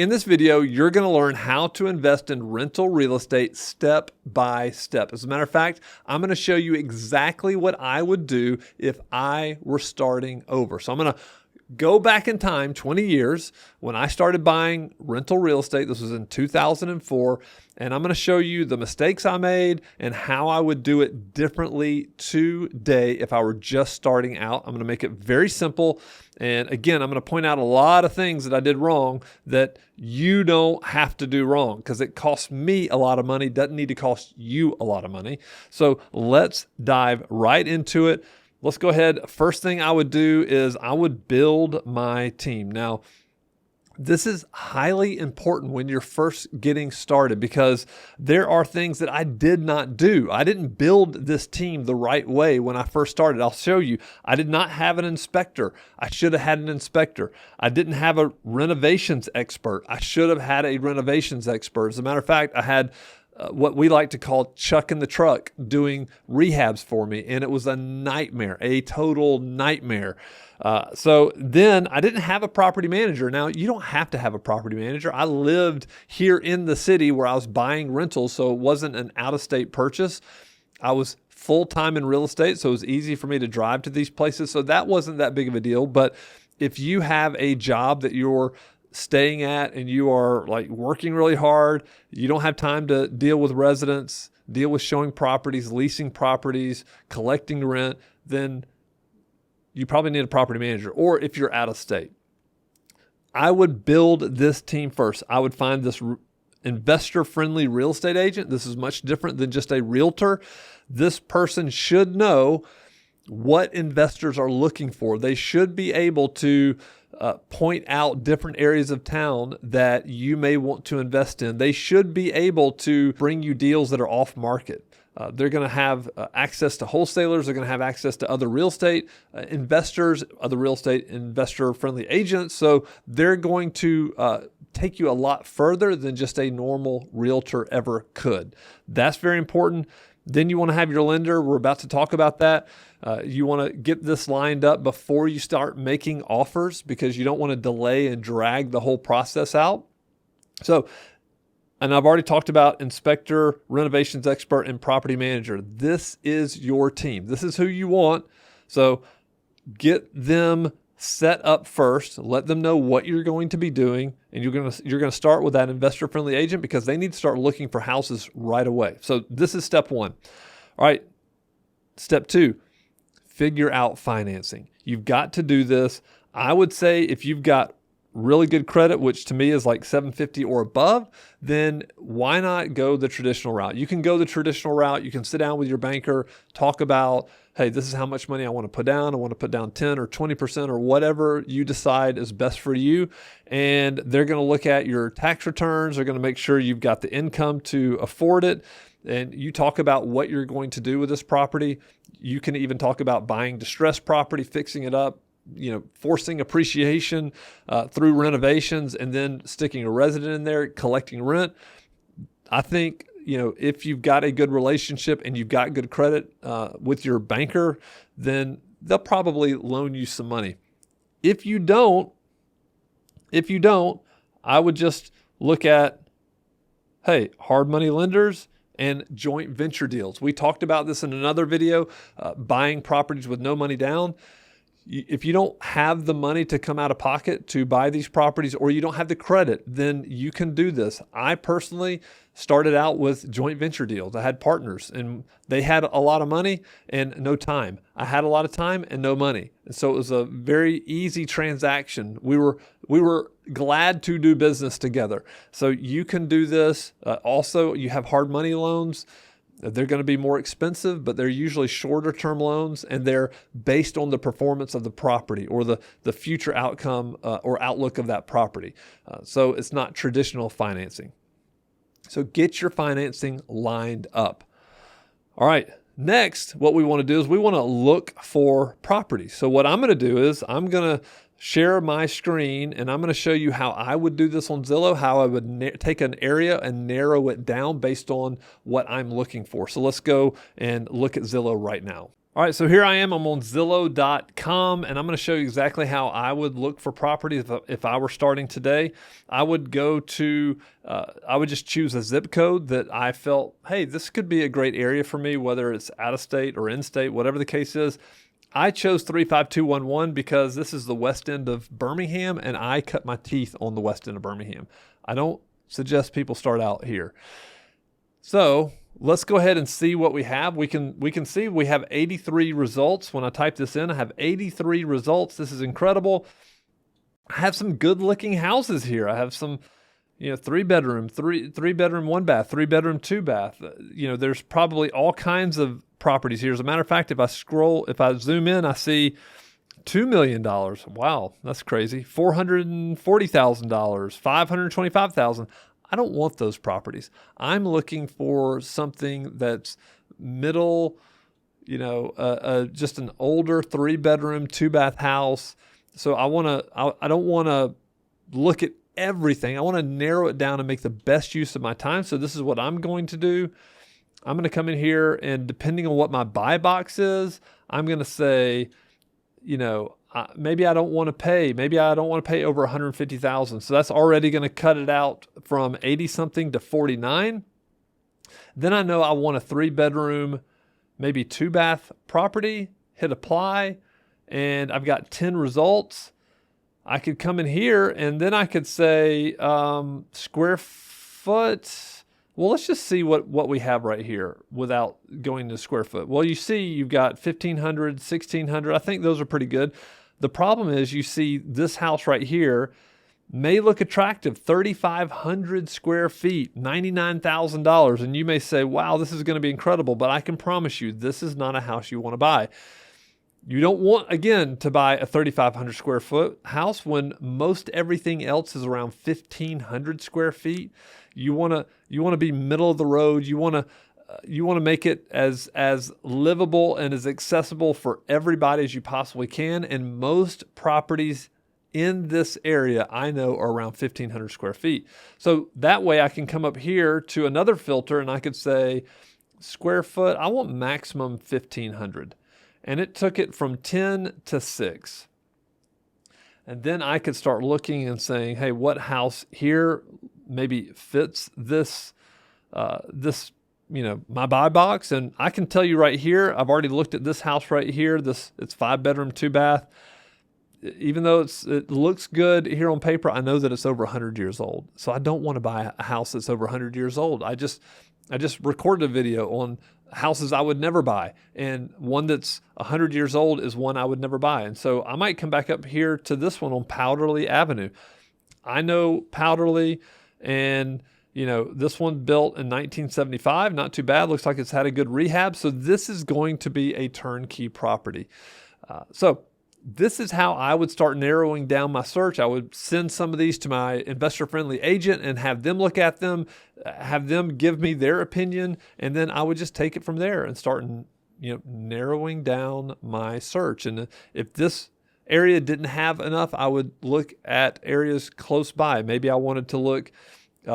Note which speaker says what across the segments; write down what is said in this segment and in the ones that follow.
Speaker 1: In this video, you're going to learn how to invest in rental real estate step by step. As a matter of fact, I'm going to show you exactly what I would do if I were starting over. So I'm going to go back in time 20 years when I started buying rental real estate. This was in 2004. And I'm going to show you the mistakes I made and how I would do it differently today if I were just starting out. I'm going to make it very simple. And again, I'm going to point out a lot of things that I did wrong that you don't have to do wrong because it costs me a lot of money. Doesn't need to cost you a lot of money. So let's dive right into it. Let's go ahead. First thing I would do is I would build my team. Now, this is highly important when you're first getting started because there are things that I did not do. I didn't build this team the right way when I first started. I'll show you. I did not have an inspector. I should have had an inspector. I didn't have a renovations expert. I should have had a renovations expert. As a matter of fact, I had what we like to call Chuck in the truck doing rehabs for me. And it was a nightmare, a total nightmare. So then I didn't have a property manager. Now, you don't have to have a property manager. I lived here in the city where I was buying rentals, so it wasn't an out-of-state purchase. I was full-time in real estate, so it was easy for me to drive to these places. So that wasn't that big of a deal. But if you have a job that you're staying at and you are like working really hard, you don't have time to deal with residents, deal with showing properties, leasing properties, collecting rent, then you probably need a property manager. Or if you're out of state, I would build this team first. I would find this investor-friendly real estate agent. This is much different than just a realtor. This person should know what investors are looking for. They should be able to point out different areas of town that you may want to invest in. They should be able to bring you deals that are off market. They're going to have access to wholesalers. They're going to have access to other real estate investors, other real estate investor-friendly agents. So they're going to take you a lot further than just a normal realtor ever could. That's very important. Then you want to have your lender. We're about to talk about that. You want to get this lined up before you start making offers because you don't want to delay and drag the whole process out. So, and I've already talked about inspector, renovations expert, and property manager. This is your team. This is who you want. So get them set up first. Let them know what you're going to be doing, and you're going to start with that investor-friendly agent because they need to start looking for houses right away. So this is step one. All right, step two, figure out financing. You've got to do this. I would say if you've got really good credit, which to me is like 750 or above, then why not go the traditional route? You can go the traditional route. You can sit down with your banker, talk about, hey, this is how much money I want to put down. I want to put down 10 or 20% or whatever you decide is best for you. And they're going to look at your tax returns. They're going to make sure you've got the income to afford it. And you talk about what you're going to do with this property. You can even talk about buying distressed property, fixing it up, forcing appreciation through renovations, and then sticking a resident in there, collecting rent. I think, if you've got a good relationship and you've got good credit with your banker, then they'll probably loan you some money. If you don't, I would just look at, hey, hard money lenders and joint venture deals. We talked about this in another video, buying properties with no money down. If you don't have the money to come out of pocket to buy these properties, or you don't have the credit, then you can do this. I personally started out with joint venture deals. I had partners and they had a lot of money and no time. I had a lot of time and no money. And so it was a very easy transaction. We were glad to do business together. So you can do this. Also, you have hard money loans. They're going to be more expensive, but they're usually shorter term loans, and they're based on the performance of the property or the future outcome or outlook of that property. So it's not traditional financing. So get your financing lined up. All right. Next, what we want to do is we want to look for properties. So what I'm going to do is I'm going to share my screen and I'm going to show you how I would do this on Zillow, how I would take an area and narrow it down based on what I'm looking for. So let's go and look at Zillow right now. All right, so here I am. I'm on Zillow.com, and I'm going to show you exactly how I would look for properties if I were starting today. I would I would just choose a zip code that I felt, hey, this could be a great area for me, whether it's out of state or in state, whatever the case is. I chose 35211 because this is the west end of Birmingham, and I cut my teeth on the west end of Birmingham. I don't suggest people start out here. So let's go ahead and see what we have. We can see we have 83 results. When I type this in, I have 83 results. This is incredible. I have some good looking houses here. I have some, 3-bedroom, three bedroom, 1 bath, 3-bedroom, 2 bath. There's probably all kinds of properties here. As a matter of fact, if I zoom in, I see $2 million. Wow, that's crazy. $440,000, $525,000. I don't want those properties. I'm looking for something that's middle, just an older 3-bedroom, 2-bath house. So I don't want to look at everything. I want to narrow it down and make the best use of my time. So this is what I'm going to do. I'm going to come in here, and depending on what my buy box is, I'm going to say, maybe I don't want to pay. Maybe I don't want to pay over $150,000. So that's already going to cut it out from 80 something to 49. Then I know I want a 3-bedroom, maybe 2-bath property. Hit apply, and I've got 10 results. I could come in here, and then I could say square foot. Well, let's just see what we have right here without going to square foot. Well, you see you've got 1,500, 1,600. I think those are pretty good. The problem is you see this house right here may look attractive, 3,500 square feet, $99,000. And you may say, wow, this is going to be incredible. But I can promise you, this is not a house you want to buy. You don't want, again, to buy a 3,500 square foot house when most everything else is around 1,500 square feet. You want to be middle of the road. You want to make it as livable and as accessible for everybody as you possibly can. And most properties in this area I know are around 1,500 square feet. So that way I can come up here to another filter, and I could say square foot. I want maximum 1,500. And it took it from 10 to 6. And then I could start looking and saying, hey, what house here maybe fits this, my buy box? And I can tell you right here, I've already looked at this house right here. It's 5-bedroom, 2-bath. Even though it looks good here on paper, I know that it's over 100 years old. So I don't want to buy a house that's over 100 years old. I just recorded a video on houses I would never buy, and one that's 100 years old is one I would never buy. And so I might come back up here to this one on Powderly Avenue. I know Powderly, and this one built in 1975, not too bad. Looks like it's had a good rehab. So this is going to be a turnkey property. So this is how I would start narrowing down my search. I would send some of these to my investor-friendly agent and have them look at them, have them give me their opinion, and then I would just take it from there and start, narrowing down my search. And if this area didn't have enough, I would look at areas close by. Maybe I wanted to look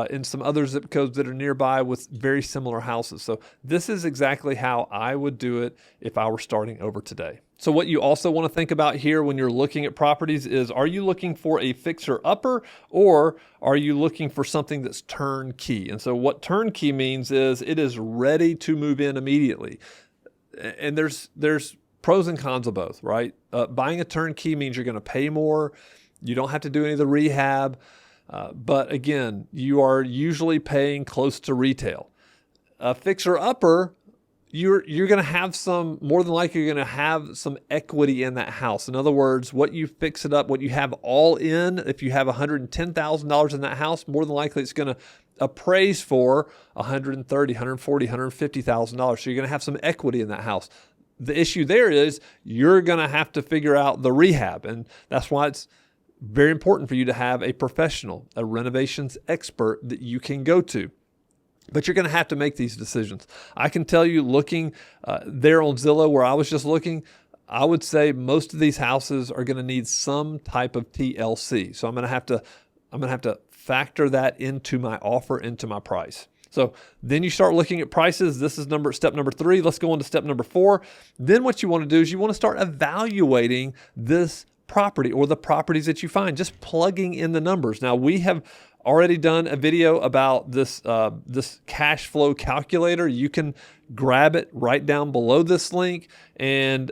Speaker 1: in some other zip codes that are nearby with very similar houses. So this is exactly how I would do it if I were starting over today. So what you also want to think about here when you're looking at properties is, are you looking for a fixer-upper, or are you looking for something that's turnkey? And so what turnkey means is it is ready to move in immediately. And there's pros and cons of both, right? Buying a turnkey means you're going to pay more. You don't have to do any of the rehab. But again, you are usually paying close to retail. A fixer-upper, you're going to have more than likely you're going to have some equity in that house. In other words, what you fix it up, what you have all in, if you have $110,000 in that house, more than likely it's going to appraise for $130,000, $140,000, $150,000. So you're going to have some equity in that house. The issue there is you're going to have to figure out the rehab. And that's why it's very important for you to have a professional, a renovations expert that you can go to. But you're going to have to make these decisions. I can tell you, looking there on Zillow where I was just looking, I would say most of these houses are going to need some type of TLC. So I'm going to have to factor that into my offer, into my price. So then you start looking at prices. This is step number 3. Let's go on to step number 4. Then what you want to do is you want to start evaluating this property or the properties that you find, just plugging in the numbers. Now, we have already done a video about this cash flow calculator. You can grab it right down below this link, and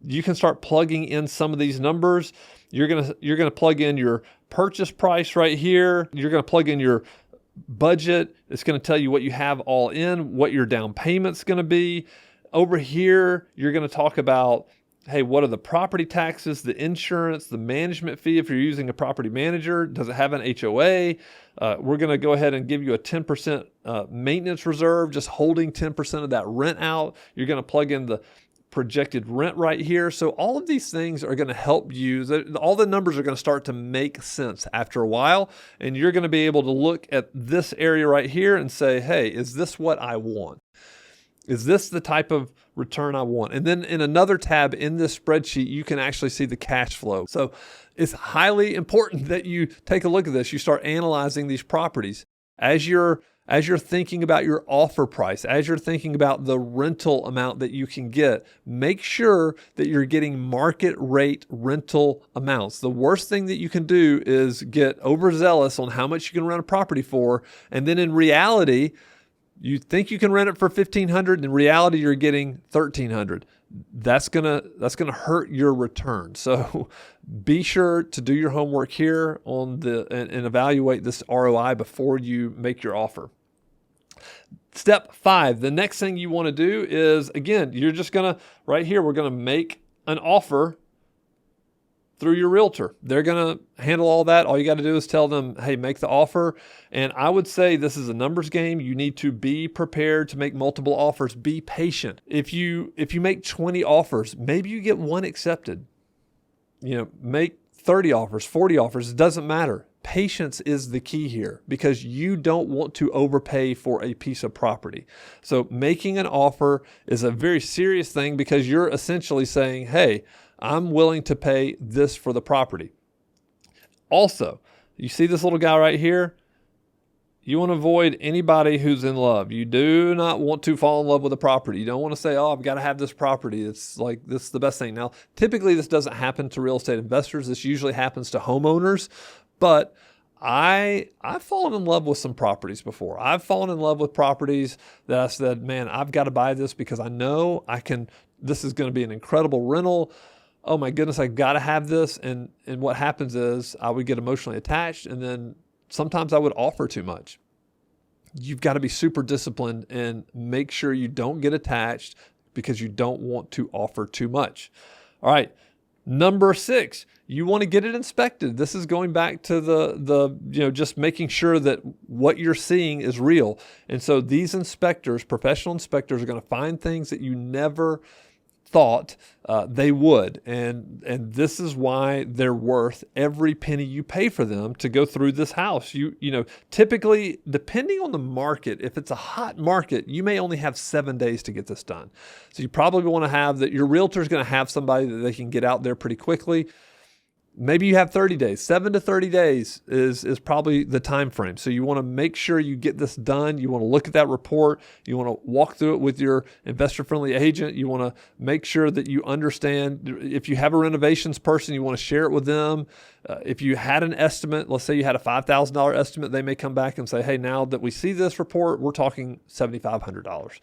Speaker 1: you can start plugging in some of these numbers. You're gonna plug in your purchase price right here. You're gonna plug in your budget. It's going to tell you what you have all in, what your down payment's going to be. Over here, you're going to talk about, hey, what are the property taxes, the insurance, the management fee if you're using a property manager? Does it have an HOA? We're going to go ahead and give you a 10% maintenance reserve, just holding 10% of that rent out. You're going to plug in the projected rent right here. So all of these things are going to help you. All the numbers are going to start to make sense after a while, and you're going to be able to look at this area right here and say, hey, is this what I want? Is this the type of return I want? And then in another tab in this spreadsheet, you can actually see the cash flow. So it's highly important that you take a look at this. You start analyzing these properties as you're thinking about your offer price, as you're thinking about the rental amount that you can get. Make sure that you're getting market rate rental amounts. The worst thing that you can do is get overzealous on how much you can rent a property for, and then in reality, you think you can rent it for $1,500, and in reality, you're getting $1,300. That's gonna hurt your return. So be sure to do your homework here on and evaluate this ROI before you make your offer. Step 5, the next thing you want to do is, again, you're just gonna, right here, we're gonna make an offer through your realtor. They're going to handle all that. All you got to do is tell them, hey, make the offer. And I would say this is a numbers game. You need to be prepared to make multiple offers. Be patient. If you make 20 offers, maybe you get one accepted. Make 30 offers, 40 offers. It doesn't matter. Patience is the key here because you don't want to overpay for a piece of property. So making an offer is a very serious thing because you're essentially saying, hey, I'm willing to pay this for the property. Also, you see this little guy right here? You want to avoid anybody who's in love. You do not want to fall in love with a property. You don't want to say, oh, I've got to have this property. It's like, this is the best thing. Now, typically this doesn't happen to real estate investors. This usually happens to homeowners, but I've fallen in love with some properties before. I've fallen in love with properties that I said, man, I've got to buy this because I know this is going to be an incredible rental. Oh my goodness, I got to have this. And what happens is I would get emotionally attached, and then sometimes I would offer too much. You've got to be super disciplined and make sure you don't get attached because you don't want to offer too much. All right. Number 6, you want to get it inspected. This is going back to the just making sure that what you're seeing is real. And so these inspectors, professional inspectors, are going to find things that you never thought they would. And this is why they're worth every penny you pay for them to go through this house. You typically, depending on the market, if it's a hot market, you may only have 7 days to get this done. So you probably want to have that your realtor is going to have somebody that they can get out there pretty quickly. Maybe you have 30 days. 7 to 30 days is probably the time frame. So you want to make sure you get this done. You want to look at that report. You want to walk through it with your investor-friendly agent. You want to make sure that you understand. If you have a renovations person, you want to share it with them. If you had an estimate, let's say you had a $5,000 estimate, they may come back and say, hey, now that we see this report, we're talking $7,500.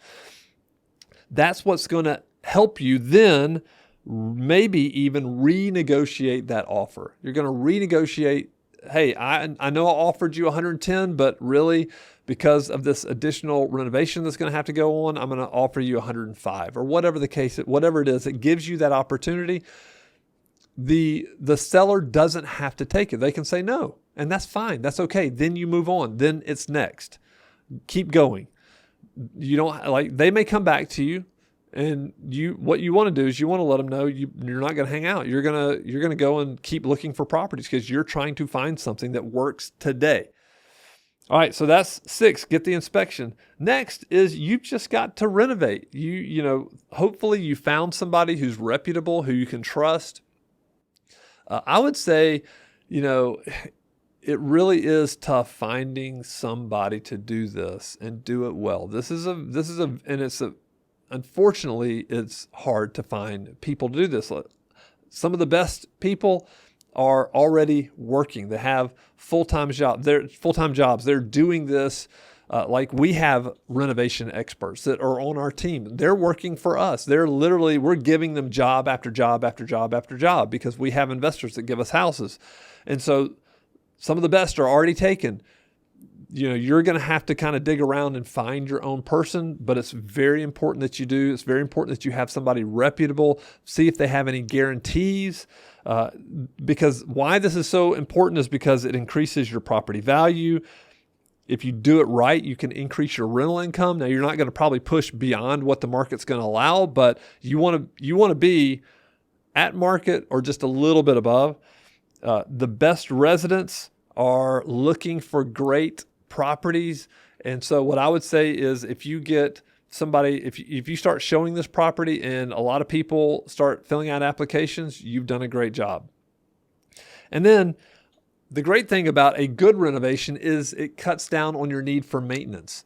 Speaker 1: That's what's going to help you then maybe even renegotiate that offer. You're going to renegotiate, hey, I know I offered you 110, but really because of this additional renovation that's going to have to go on, I'm going to offer you 105 or whatever the case, whatever it is. It gives you that opportunity. The seller doesn't have to take it. They can say no, and that's fine. That's okay. Then you move on. Then it's next. Keep going. You don't they may come back to you. And what you want to do is you want to let them know you're not going to hang out. You're going to go and keep looking for properties because you're trying to find something that works today. All right, so that's 6. Get the inspection. Next is you've just got to renovate. Hopefully you found somebody who's reputable, who you can trust. I would say, it really is tough finding somebody to do this and do it well. Unfortunately, it's hard to find people to do this. Some of the best people are already working. They have full-time jobs. They're doing this. Like we have renovation experts that are on our team. They're working for us. We're giving them job after job after job after job because we have investors that give us houses. And so some of the best are already taken. You're going to have to kind of dig around and find your own person, but it's very important that you do. It's very important that you have somebody reputable. See if they have any guarantees. Because why this is so important is because it increases your property value. If you do it right, you can increase your rental income. Now, you're not going to probably push beyond what the market's going to allow, but you want to be at market or just a little bit above. The best residents are looking for great properties. And so what I would say is if you get somebody, if you start showing this property and a lot of people start filling out applications, you've done a great job. And then the great thing about a good renovation is it cuts down on your need for maintenance.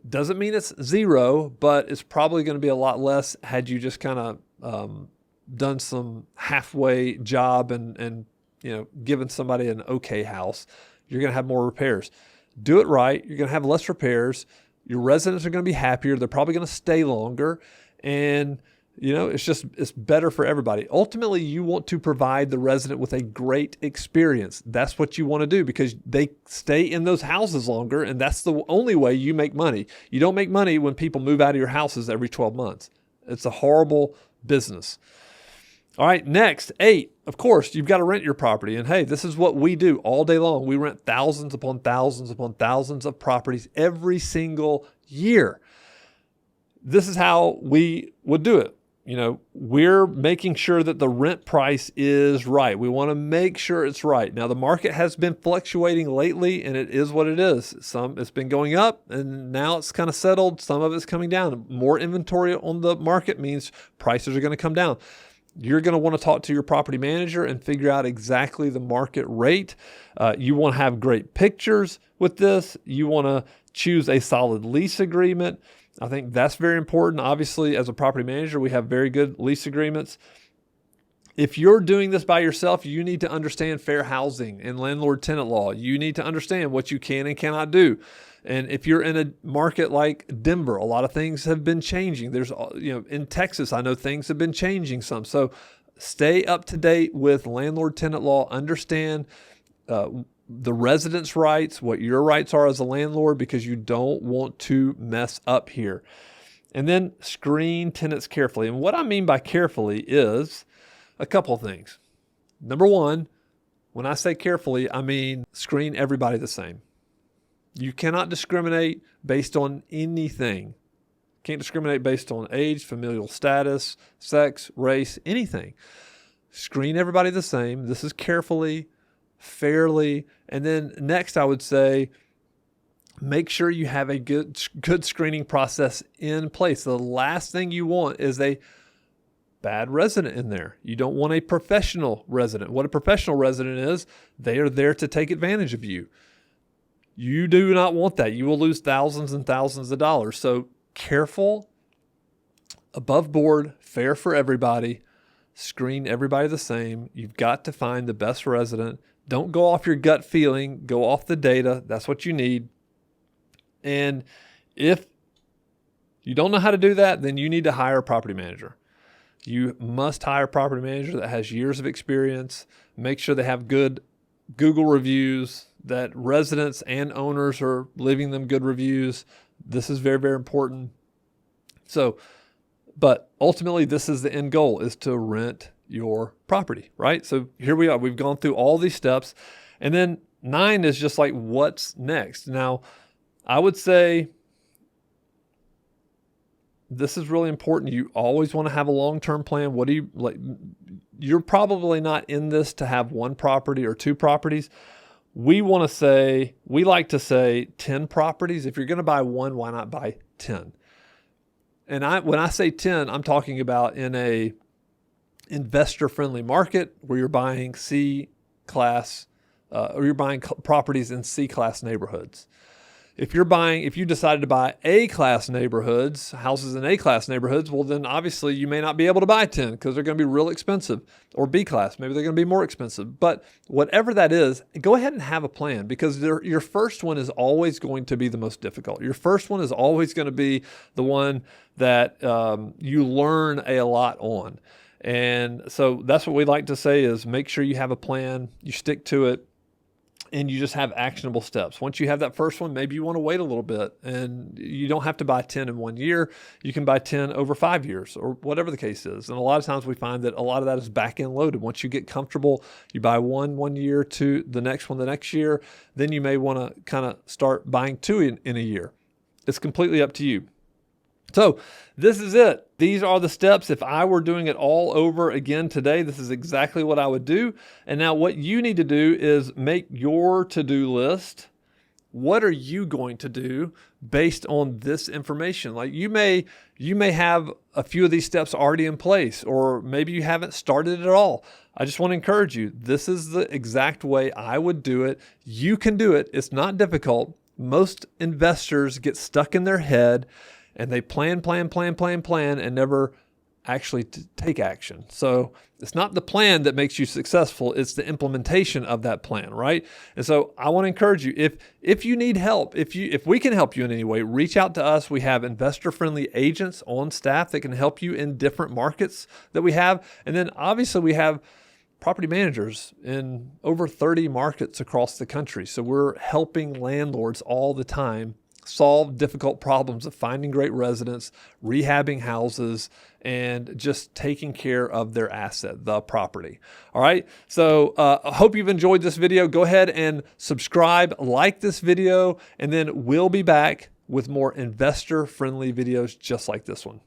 Speaker 1: Doesn't mean it's zero, but it's probably going to be a lot less had you just kind of done some halfway job and given somebody an okay house. You're going to have more repairs. Do it right. You're going to have less repairs. Your residents are going to be happier. They're probably going to stay longer. And, it's better for everybody. Ultimately, you want to provide the resident with a great experience. That's what you want to do because they stay in those houses longer. And that's the only way you make money. You don't make money when people move out of your houses every 12 months. It's a horrible business. All right, next, 8. Of course, you've got to rent your property. And hey, this is what we do all day long. We rent thousands upon thousands upon thousands of properties every single year. This is how we would do it. We're making sure that the rent price is right. We want to make sure it's right. Now, the market has been fluctuating lately, and it is what it is. It's been going up, and now it's kind of settled. Some of it's coming down. More inventory on the market means prices are going to come down. You're going to want to talk to your property manager and figure out exactly the market rate. You want to have great pictures with this. You want to choose a solid lease agreement. I think that's very important. Obviously, as a property manager, we have very good lease agreements. If you're doing this by yourself, you need to understand fair housing and landlord-tenant law. You need to understand what you can and cannot do. And if you're in a market like Denver, a lot of things have been changing. In Texas, I know things have been changing some. So stay up to date with landlord-tenant law. Understand the residents' rights, what your rights are as a landlord, because you don't want to mess up here. And then screen tenants carefully. And what I mean by carefully is a couple of things. Number one, when I say carefully, I mean screen everybody the same. You cannot discriminate based on anything. Can't discriminate based on age, familial status, sex, race, anything. Screen everybody the same. This is carefully, fairly. And then next, I would say, make sure you have a good screening process in place. The last thing you want is a bad resident in there. You don't want a professional resident. What a professional resident is, they are there to take advantage of you. You do not want that. You will lose thousands and thousands of dollars. So careful, above board, fair for everybody, screen everybody the same. You've got to find the best resident. Don't go off your gut feeling. Go off the data. That's what you need. And if you don't know how to do that, then you need to hire a property manager. You must hire a property manager that has years of experience. Make sure they have good Google reviews, that residents and owners are leaving them good reviews. This is very, very important. So, but ultimately, this is the end goal, is to rent your property, right? So here we are. We've gone through all these steps. And then 9 is just like, what's next? Now, I would say this is really important. You always want to have a long-term plan. What do you like? You're probably not in this to have one property or two properties. We like to say 10 properties. If you're going to buy one, why not buy 10? And when I say 10, I'm talking about in a investor-friendly market where you're buying C-class or you're buying properties in C-class neighborhoods. If you decided to buy A-class neighborhoods, houses in A-class neighborhoods, well, then obviously you may not be able to buy 10 because they're going to be real expensive. Or B-class, maybe they're going to be more expensive. But whatever that is, go ahead and have a plan, because your first one is always going to be the most difficult. Your first one is always going to be the one that you learn a lot on. And so that's what we like to say is make sure you have a plan, you stick to it, and you just have actionable steps. Once you have that first one, maybe you want to wait a little bit, and you don't have to buy 10 in 1 year. You can buy 10 over 5 years, or whatever the case is. And a lot of times we find that a lot of that is back end loaded. Once you get comfortable, you buy one year, two the next one the next year, then you may want to kind of start buying two in a year. It's completely up to you. So this is it. These are the steps. If I were doing it all over again today, this is exactly what I would do. And now what you need to do is make your to-do list. What are you going to do based on this information? Like you may have a few of these steps already in place, or maybe you haven't started at all. I just want to encourage you. This is the exact way I would do it. You can do it. It's not difficult. Most investors get stuck in their head and they plan, and never actually take action. So it's not the plan that makes you successful, it's the implementation of that plan, right? And so I want to encourage you, if you need help, if we can help you in any way, reach out to us. We have investor-friendly agents on staff that can help you in different markets that we have. And then obviously we have property managers in over 30 markets across the country. So we're helping landlords all the time solve difficult problems of finding great residents, rehabbing houses, and just taking care of their asset, the property. All right. So I hope you've enjoyed this video. Go ahead and subscribe, like this video, and then we'll be back with more investor-friendly videos just like this one.